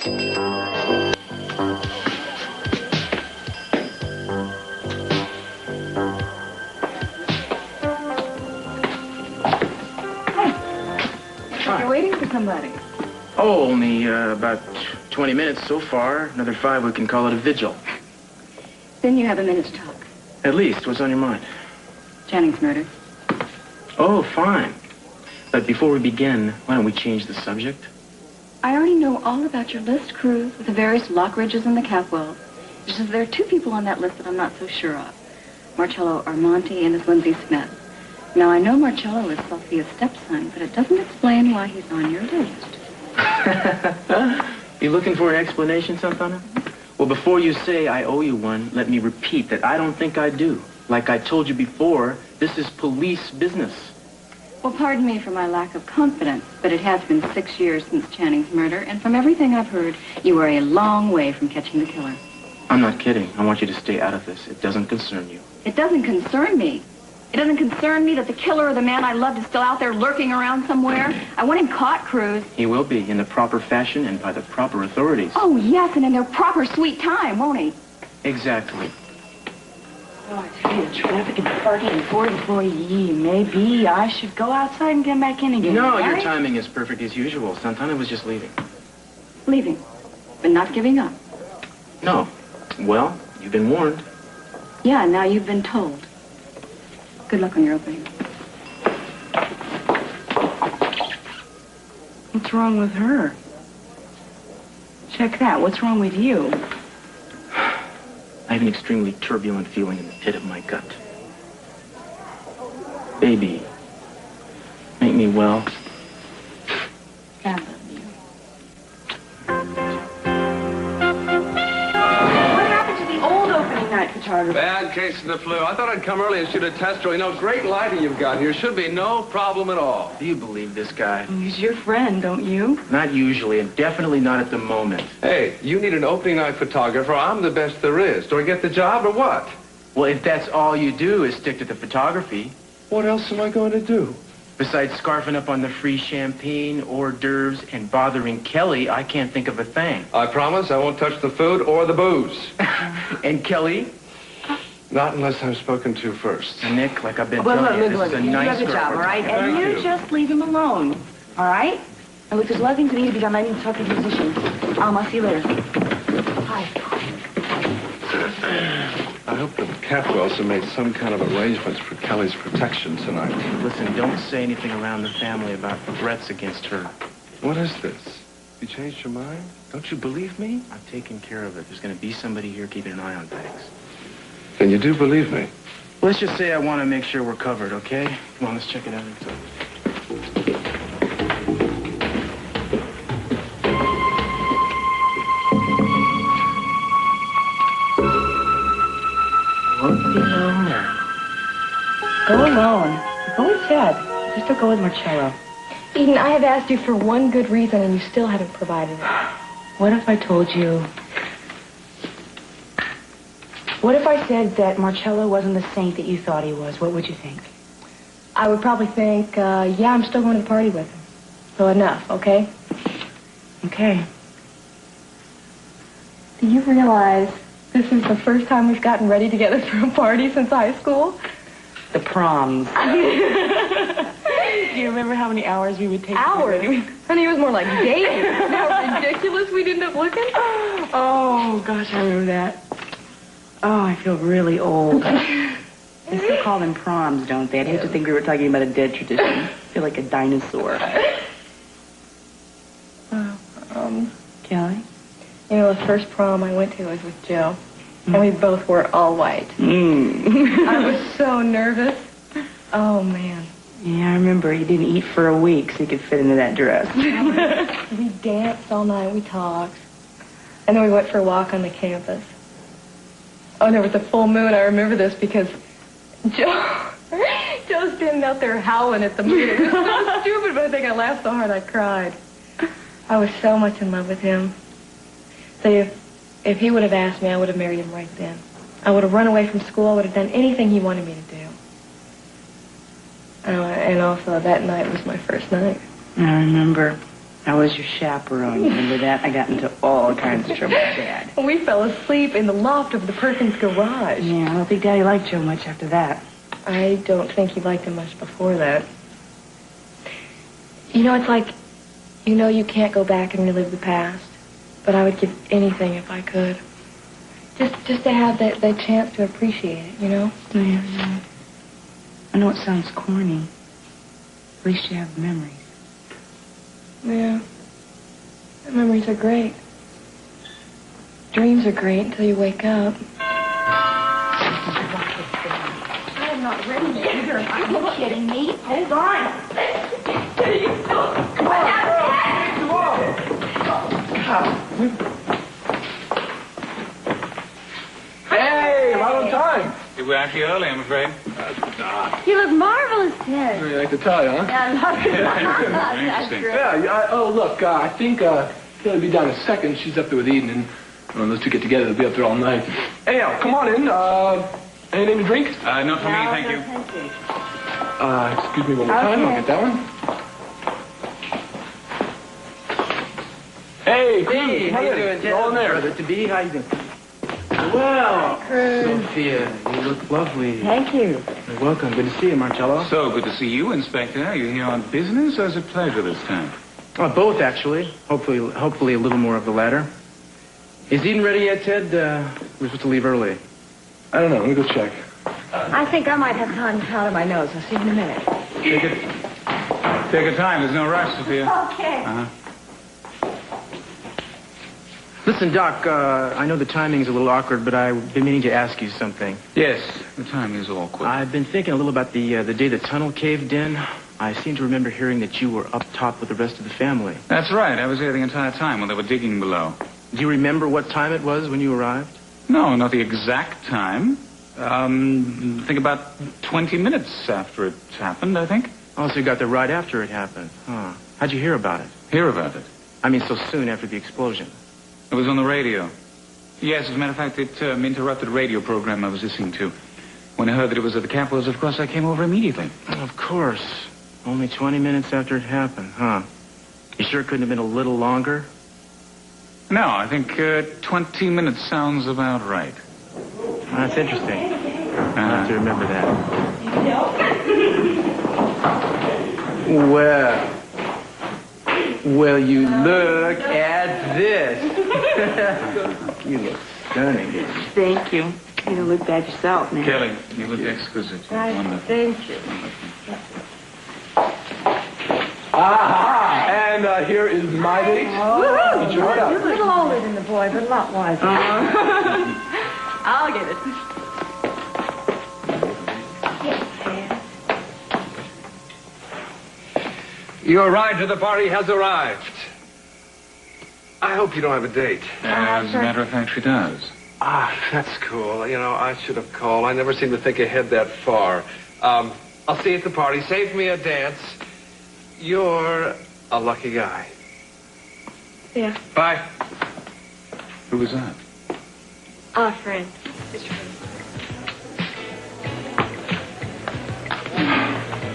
You're waiting for somebody. Oh, only about 20 minutes so far. Another 5, we can call it a vigil. Then you have a minute to talk. At least. What's on your mind? Channing's murder. Oh, fine. But before we begin, why don't we change the subject? I already know all about your list, Cruz, with the various Lockridges and the Capwells. It's just there are 2 people on that list that I'm not so sure of. Marcello Armonti and his Lindsay Smith. Now, I know Marcello is Sophia's stepson, but it doesn't explain why he's on your list. You looking for an explanation, Santana? Well, before you say I owe you one, let me repeat that I don't think I do. Like I told you before, this is police business. Well, pardon me for my lack of confidence, but it has been 6 years since Channing's murder, and from everything I've heard, you are a long way from catching the killer. I'm not kidding. I want you to stay out of this. It doesn't concern you. It doesn't concern me. It doesn't concern me that the killer of the man I loved is still out there lurking around somewhere. I want him caught, Cruz. He will be, in the proper fashion and by the proper authorities. Oh, yes, and in their proper sweet time, won't he? Exactly. Oh, I tell you, traffic and parking for employee. Maybe I should go outside and get back in again. No, right? your timing is perfect as usual. Santana was just leaving. Leaving, but not giving up. No. Well, you've been warned. Yeah, now you've been told. Good luck on your opening. What's wrong with her? Check that. What's wrong with you? I have an extremely turbulent feeling in the pit of my gut. Baby, make me well. I love you. What happened to the old opening night photographer? Bad case of the flu. I thought I'd come early and shoot a test drill. You know, great lighting you've got here. Should be no problem at all. Do you believe this guy? He's your friend, don't you? Not usually, and definitely not at the moment. Hey, you need an opening night photographer. I'm the best there is. Do I get the job or what? Well, if that's all you do is stick to the photography, What else am I going to do? besides scarfing up on the free champagne, hors d'oeuvres, and bothering Kelly, I can't think of a thing. I promise I won't touch the food or the booze. And Kelly? Not unless I'm spoken to first. And Nick, like I've been Well, telling you, look, this is a you nice have the girl. job, all right? And Thank you you. just leave him alone, all right? And look, there's a lot of things that need to be done. I need to talk to the physician. I'll see you later. Hi. I hope the Capwells have made some kind of arrangements for Kelly's protection tonight. Listen, don't say anything around the family about threats against her. What is this? You changed your mind? Don't you believe me? I've taken care of it. There's going to be somebody here keeping an eye on things. Then you do believe me. Let's just say I want to make sure we're covered, okay? Come on, let's check it out inside. Won't be alone now. Go alone. I've always said, just don't go with Marcello. Eden, I have asked you for one good reason, and you still haven't provided it. What if I told you... What if I said that Marcello wasn't the saint that you thought he was? What would you think? I would probably think, yeah, I'm still going to the party with him. So enough, okay? Okay. Do you realize this is the first time we've gotten ready together for a party since high school? The proms. Do you remember how many hours we would take? Hours? I think it was more like days. How ridiculous we didn't have looking. Oh, gosh, I remember that. Oh, I feel really old. They still call them proms, don't they? I'd hate to think we were talking about a dead tradition. I feel like a dinosaur. Kelly? You know, the first prom I went to was with Joe, and we both wore all white. I was so nervous. Oh, man. Yeah, I remember you didn't eat for a week so you could fit into that dress. We danced all night, we talked, and then we went for a walk on the campus. Oh, and there was a full moon. I remember this because Joe's standing out there howling at the moon. It was so stupid, but I think I laughed so hard I cried. I was so much in love with him. So if he would have asked me, I would have married him right then. I would have run away from school. I would have done anything he wanted me to do. And also, that night was my first night. I remember. I was your chaperone. You remember that? I got into all kinds of trouble with Dad. We fell asleep in the loft of the Perkins garage. Yeah, I don't think Daddy liked Joe much after that. I don't think he liked him much before that. You know, it's like, you know you can't go back and relive the past, but I would give anything if I could. Just to have that chance to appreciate it, you know? Yeah. I know it sounds corny. At least you have memories. Yeah. Memories are great. Dreams are great until you wake up. I am not ready either. Are you kidding me? Hold on. Hey, right on time. You were actually early, I'm afraid. You look marvelous, Ted. I like to tell you, huh? I love it. That's Interesting. great. Oh, look, I think Kelly'll be down in a second. She's up there with Eden, and when those two get together, they'll be up there all night. Hey, Al, come on in. Anything to drink? Not for me, thank you. Excuse me one more time. I'll get that one. Hey, Hey, how you doing, Ted? All in there. Brother to be, how you doing? Well, Sophia, you look lovely. Thank you. You're welcome. Good to see you, Marcello. So, good to see you, Inspector. Are you here on business or is it pleasure this time? Both, actually. Hopefully a little more of the latter. Is Eden ready yet, Ted? We're supposed to leave early. I don't know. Let me go check. I think I might have time to powder my nose. I'll see you in a minute. Take your time. There's no rush, Sophia. Okay. Listen, Doc, I know the timing's a little awkward, but I've been meaning to ask you something. Yes, the time is awkward. I've been thinking a little about the day the tunnel caved in. I seem to remember hearing that you were up top with the rest of the family. That's right. I was here the entire time while they were digging below. Do you remember what time it was when you arrived? No, not the exact time. I think about 20 minutes after it happened, I think. Oh, so you got there right after it happened. Huh. How'd you hear about it? Hear about it. I mean, so soon after the explosion. It was on the radio. Yes, as a matter of fact, it interrupted a radio program I was listening to. When I heard that it was at the Capitals, of course, I came over immediately. Of course. Only 20 minutes after it happened, huh? You sure it couldn't have been a little longer? No, I think 20 minutes sounds about right. That's interesting. I'll have to remember that. Well, you look at this. You look stunning. Thank you. You don't look bad yourself, man. Kelly, you look exquisite. Wonderful. Thank you. Aha! And here is my date. Woohoo! Get your heart You're a out. little older than the boy, but a lot wiser. I'll get it. Your ride to the party has arrived. I hope you don't have a date. As a matter of fact, she does. Ah, that's cool. You know, I should have called. I never seem to think ahead that far. I'll see you at the party. Save me a dance. You're a lucky guy. Yeah. Bye. Who was that? Our friend.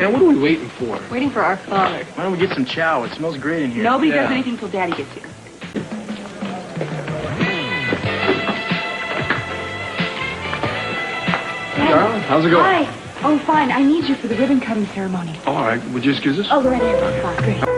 And what are we waiting for? Waiting for our father. Why don't we get some chow? It smells great in here. Nobody Yeah. does anything till Daddy gets here. Darling, how's it going? Hi. Oh, fine. I need you for the ribbon cutting ceremony. All right. Would you excuse us? Oh, go right ahead. Fine. Great.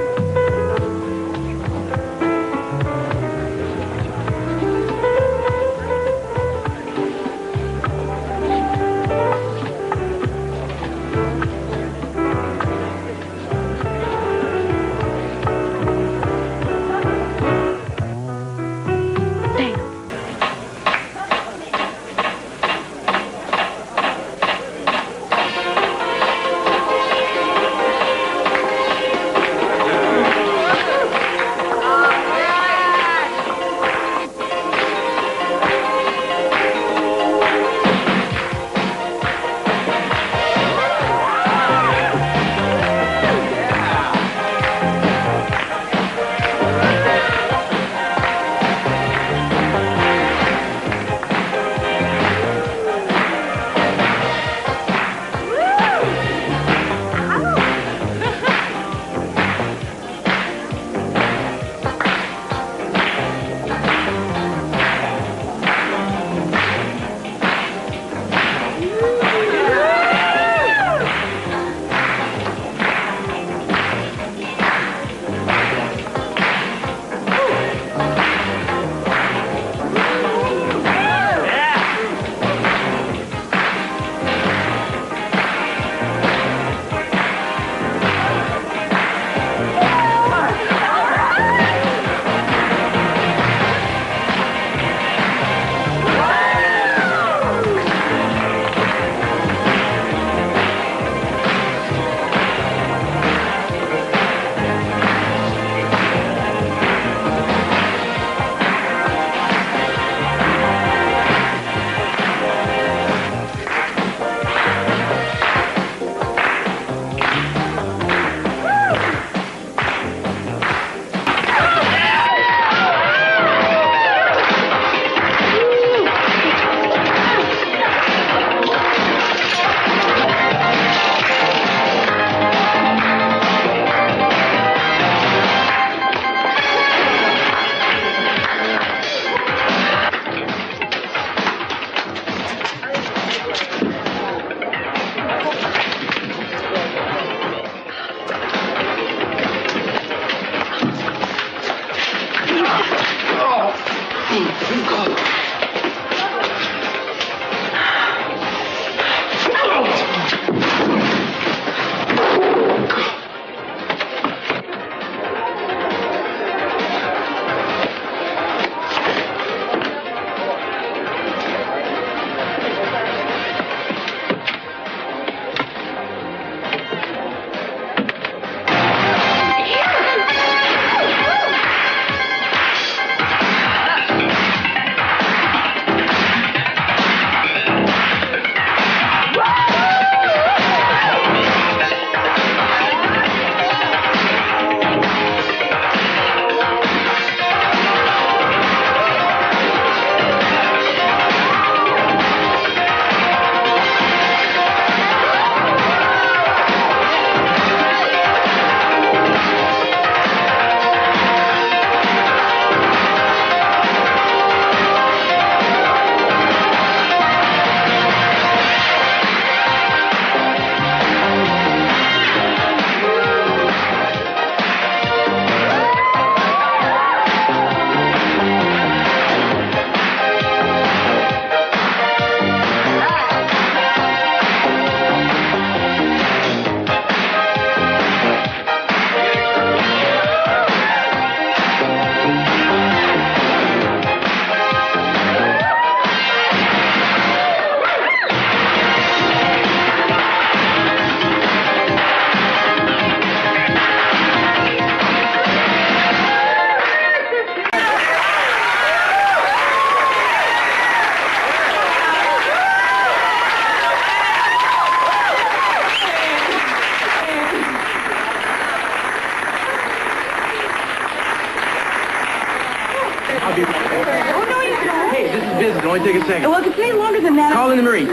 Only take a second. Well, if it's any longer than that... Call in the Marines.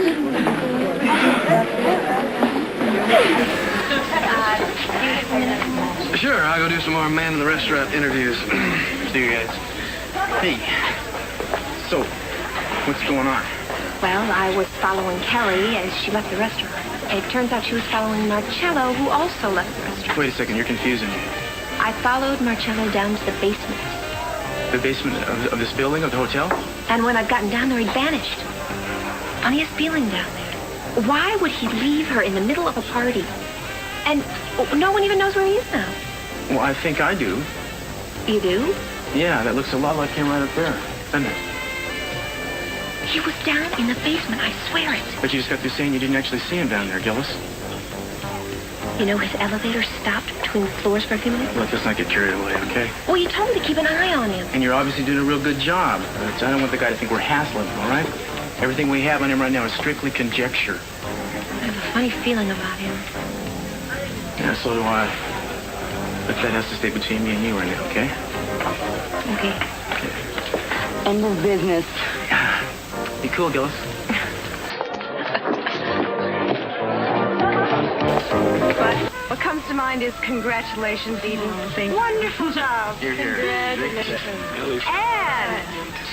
Sure, I'll go do some more man in the restaurant interviews. See you guys. Hey. So, what's going on? Well, I was following Kelly as she left the restaurant. It turns out she was following Marcello, who also left the restaurant. Wait a second, you're confusing me. I followed Marcello down to the basement. The basement of this building, of the hotel? And when I'd gotten down there, he'd vanished. Funniest feeling down there. Why would he leave her in the middle of a party? And no one even knows where he is now. Well, I think I do. You do? Yeah, that looks a lot like him right up there, doesn't it? He was down in the basement, I swear it. But you just got through saying you didn't actually see him down there, Gillis. You know, his elevator stopped between floors for a few minutes. Look, let's not get carried away, okay? Well, you told me to keep an eye on him. And you're obviously doing a real good job. But I don't want the guy to think we're hassling him, all right? Everything we have on him right now is strictly conjecture. I have a funny feeling about him. Yeah, so do I. But that has to stay between me and you right now, okay? Okay. End of business. Be cool, Gillis. What comes to mind is congratulations, Eden. Wonderful job. You're here. Congratulations. And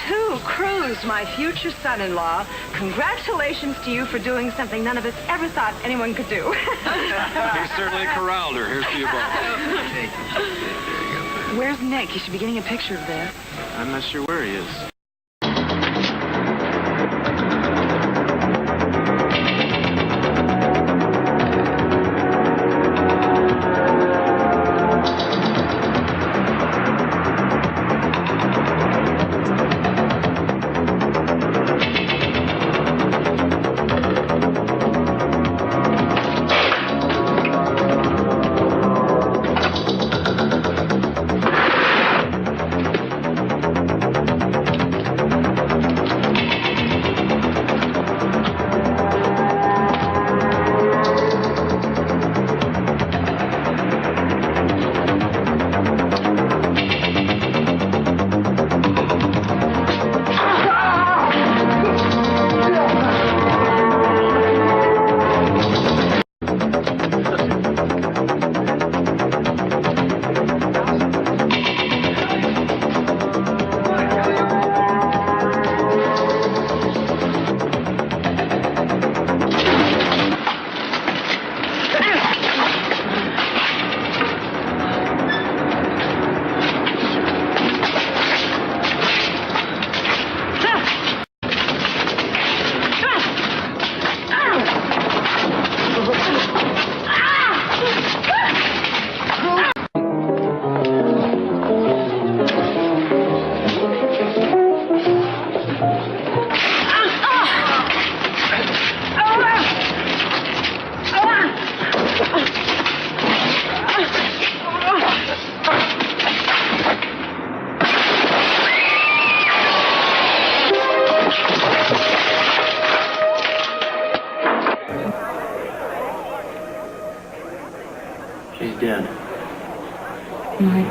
to Cruz, my future son-in-law, congratulations to you for doing something none of us ever thought anyone could do. He certainly corralled her. Here's to you both. Where's Nick? He should be getting a picture of this. I'm not sure where he is.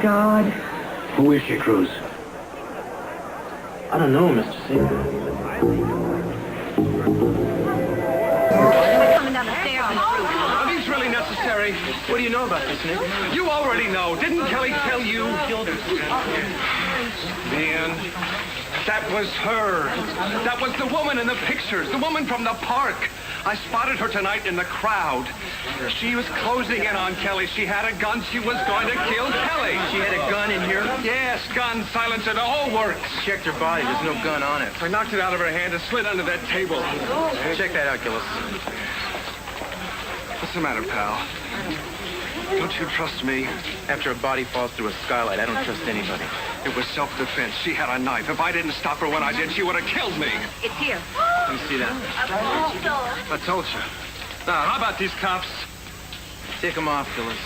God. Who is she, Cruz? I don't know, Mr. C. Coming down the stairs. Are these really necessary? What do you know about this, Nick? You already know. Didn't Kelly tell you? Man, that was her. That was the woman in the pictures, the woman from the park. I spotted her tonight in the crowd. She was closing in on Kelly. She had a gun. She was going to kill Kelly. She had a gun in here? Yes, gun, silencer, the whole works. Checked her body. There's no gun on it. I knocked it out of her hand and slid under that table. Check that out, Gillis. What's the matter, pal? Don't you trust me? After a body falls through a skylight, I don't trust anybody. It was self-defense. She had a knife. If I didn't stop her when I did, she would have killed me. It's here. Let me see that. I told you. Now, how about these cops? Take him off, Gillis.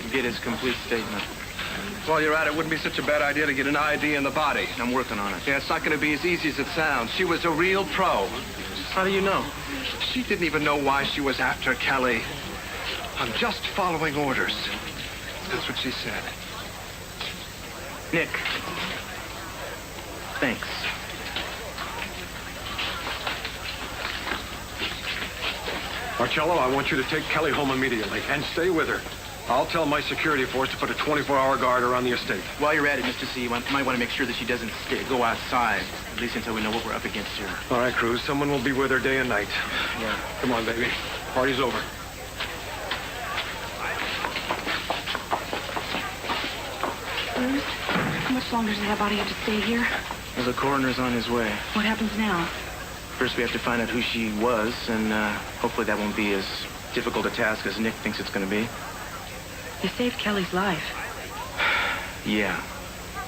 And get his complete statement. While you're at it, wouldn't be such a bad idea to get an ID in the body. I'm working on it. Yeah, it's not going to be as easy as it sounds. She was a real pro. How do you know? She didn't even know why she was after Kelly. I'm just following orders. That's what she said. Nick. Thanks. Marcello, I want you to take Kelly home immediately and stay with her. I'll tell my security force to put a 24-hour guard around the estate. While you're at it, Mr. C, you might want to make sure that she doesn't go outside, at least until we know what we're up against here. All right, Cruz. Someone will be with her day and night. Yeah. Come on, baby. Party's over. Cruz, how much longer does that body have to stay here? Well, the coroner's on his way. What happens now? First, we have to find out who she was, and hopefully that won't be as difficult a task as Nick thinks it's going to be. You saved Kelly's life. Yeah.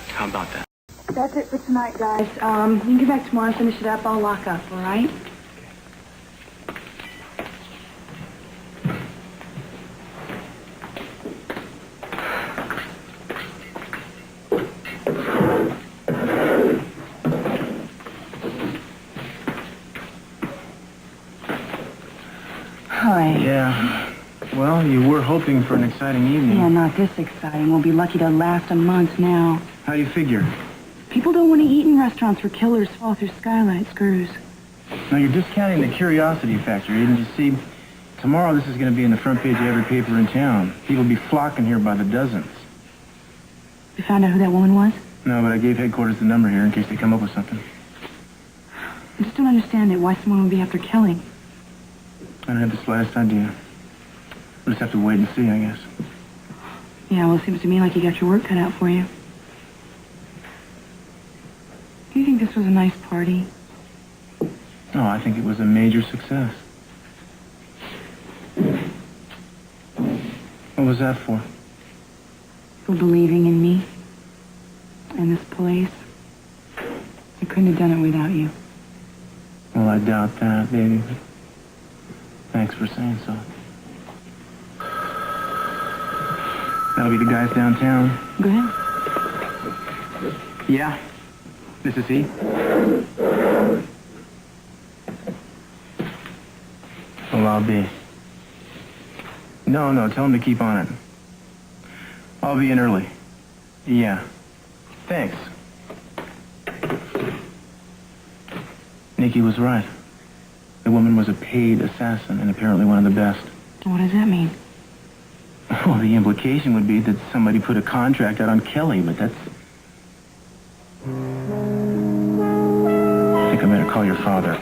How about that? That's it for tonight, guys. You can get back tomorrow and finish it up. I'll lock up, all right? Hi. Yeah. Well, you were hoping for an exciting evening. Yeah, not this exciting. We'll be lucky to last a month now. How do you figure? People don't want to eat in restaurants where killers fall through skylights, Cruz. No, you're discounting the curiosity factor, Eden. You see, tomorrow this is going to be in the front page of every paper in town. People will be flocking here by the dozens. You found out who that woman was? No, but I gave headquarters the number here in case they come up with something. I just don't understand it. Why someone would be after Kelly? I don't have the slightest idea. We'll just have to wait and see, I guess. Yeah, well, it seems to me like you got your work cut out for you. Do you think this was a nice party? No, I think it was a major success. What was that for? For believing in me and this place. I couldn't have done it without you. Well, I doubt that, baby. Thanks for saying so. That'll be the guys downtown. Go ahead. Yeah? This is he? Well, I'll be. No, tell him to keep on it. I'll be in early. Yeah. Thanks. Nikki was right. The woman was a paid assassin and apparently one of the best. What does that mean? Well, the implication would be that somebody put a contract out on Kelly, but that's... I think I better call your father.